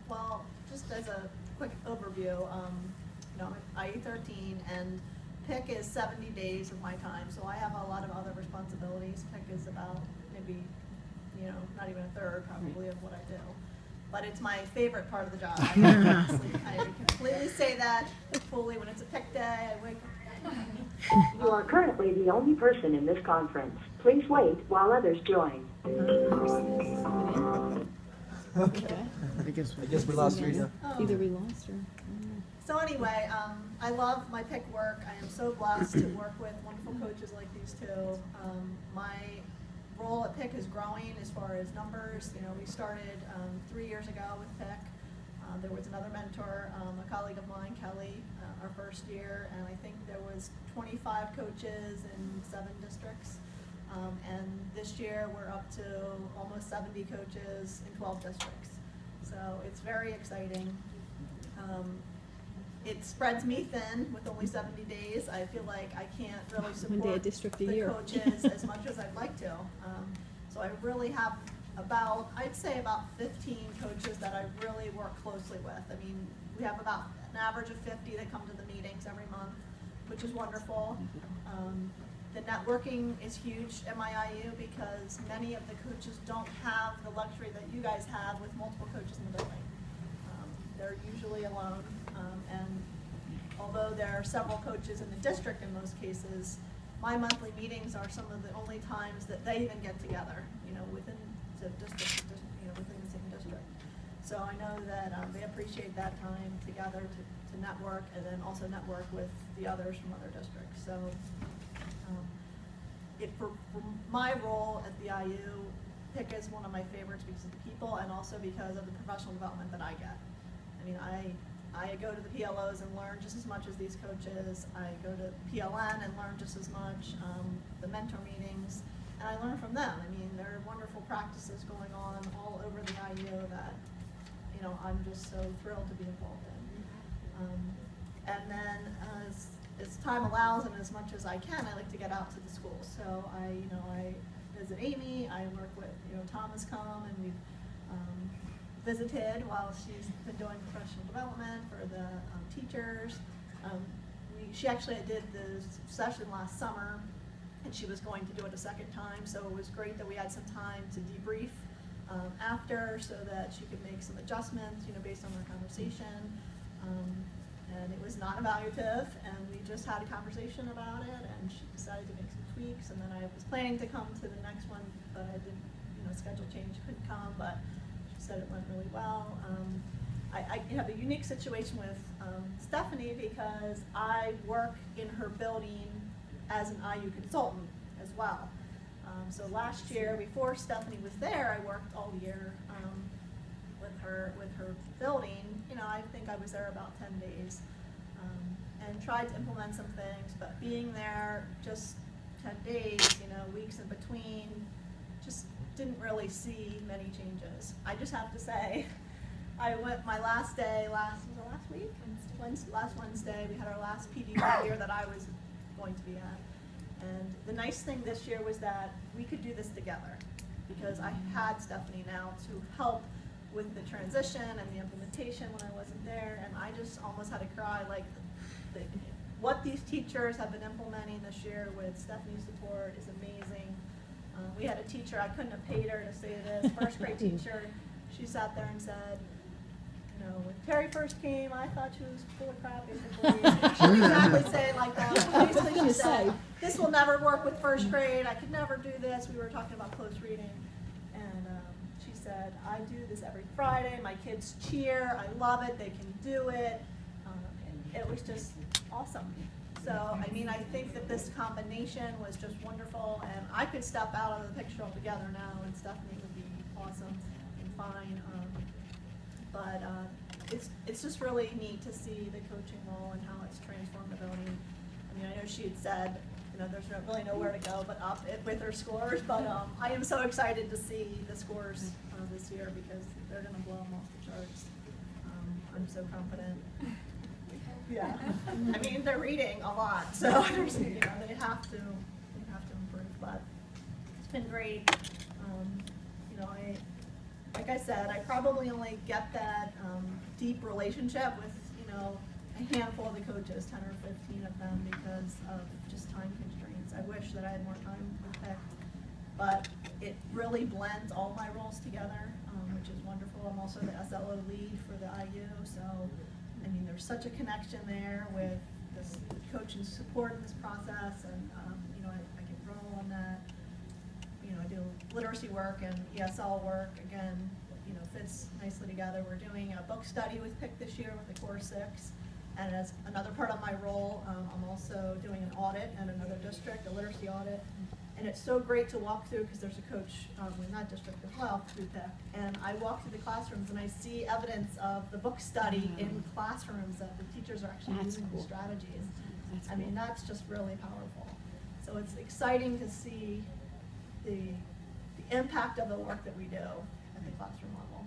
Well, just as a quick overview, I IE13, and PIIC is 70 days of my time, so I have a lot of other responsibilities. PIIC is about maybe, not even a third probably of what I do. But it's my favorite part of the job. I completely say that fully when it's a PIIC day. I wake up. You are currently the only person in this conference. Please wait while others join. Okay. I guess we lost Rita. Either we lost her. So anyway, I love my PIIC work. I am so blessed to work with wonderful coaches like these two. My role at PIIC is growing as far as numbers. We started 3 years ago with PIIC. There was another mentor, a colleague of mine, Kelly, our first year, and I think there was 25 coaches in 7 districts. And this year we're up to almost 70 coaches in 12 districts. So it's very exciting. It spreads me thin with only 70 days. I feel like I can't really support the coaches as much as I'd like to. So I really have I'd say about 15 coaches that I really work closely with. I mean, we have about an average of 50 that come to the meetings every month, which is wonderful. The networking is huge at my IU because many of the coaches don't have the luxury that you guys have with multiple coaches in the building. They're usually alone, and although there are several coaches in the district in most cases, my monthly meetings are some of the only times that they even get together, within the district, within the same district. So I know that they appreciate that time together to network, and then also network with the others from other districts. So for my role at the IU, PIIC is one of my favorites because of the people and also because of the professional development that I get. I mean, I go to the PLOs and learn just as much as these coaches. I go to PLN and learn just as much, the mentor meetings, and I learn from them. I mean, there are wonderful practices going on all over the IU that, I'm just so thrilled to be involved in. And then as time allows and as much as I can, I like to get out to the schools. So I visit Amy, I work with, Tom has come, and we've visited while she's been doing professional development for the teachers. She actually did the session last summer, and she was going to do it a second time, so it was great that we had some time to debrief after so that she could make some adjustments, based on our conversation. And it was non-evaluative, and we just had a conversation about it, and she decided to make some tweaks, and then I was planning to come to the next one, but I didn't, schedule change, couldn't come, but she said it went really well. I have a unique situation with Stephanie because I work in her building as an IU consultant as well. So last year, before Stephanie was there, I worked all year with her building. I think I was there about 10 days and tried to implement some things, but being there just 10 days, weeks in between, just didn't really see many changes. I just have to say, I went my last day, last week? Last Wednesday, we had our last PD year that I was going to be at. And the nice thing this year was that we could do this together because I had Stephanie now to help with the transition and the implementation when I wasn't there, and I just almost had to cry, like, what these teachers have been implementing this year with Stephanie's support is amazing. We had a teacher, I couldn't have paid her to say this, first grade teacher, she sat there and said, when Terry first came, I thought she was full of crap, basically. She didn't exactly say it like that. Basically, she said, this will never work with first grade, I could never do this. We were talking about close reading. And she said, I do this every Friday, my kids cheer, I love it, they can do it. It was just awesome. So, I mean, I think that this combination was just wonderful, and I could step out of the picture altogether now, and Stephanie would be awesome and fine. But it's just really neat to see the coaching role and how it's transformed the building. I mean, I know she had said, there's really nowhere to go but up with her scores, but I am so excited to see the scores this year because they're going to blow them off the charts. I'm so confident. Yeah, I mean, they're reading a lot, so they have to improve, but it's been great. like I said, I probably only get that deep relationship with, you know, a handful of the coaches, 10 or 15 of them, because of just time constraints. I wish that I had more time with PIIC, but it really blends all my roles together, which is wonderful. I'm also the SLO lead for the IU, so, I mean, there's such a connection there with this coaching support in this process, and, you know, I can roll on that. You know, I do literacy work and ESL work, again, you know, fits nicely together. We're doing a book study with PIIC this year with the Core 6, and as another part of my role, I'm also doing an audit in another district, a literacy audit. And it's so great to walk through, because there's a coach in that district as well through PIIC, and I walk through the classrooms and I see evidence of the book study in classrooms, that the teachers are actually using the strategies. I mean, that's just really powerful. So it's exciting to see the impact of the work that we do at the classroom level.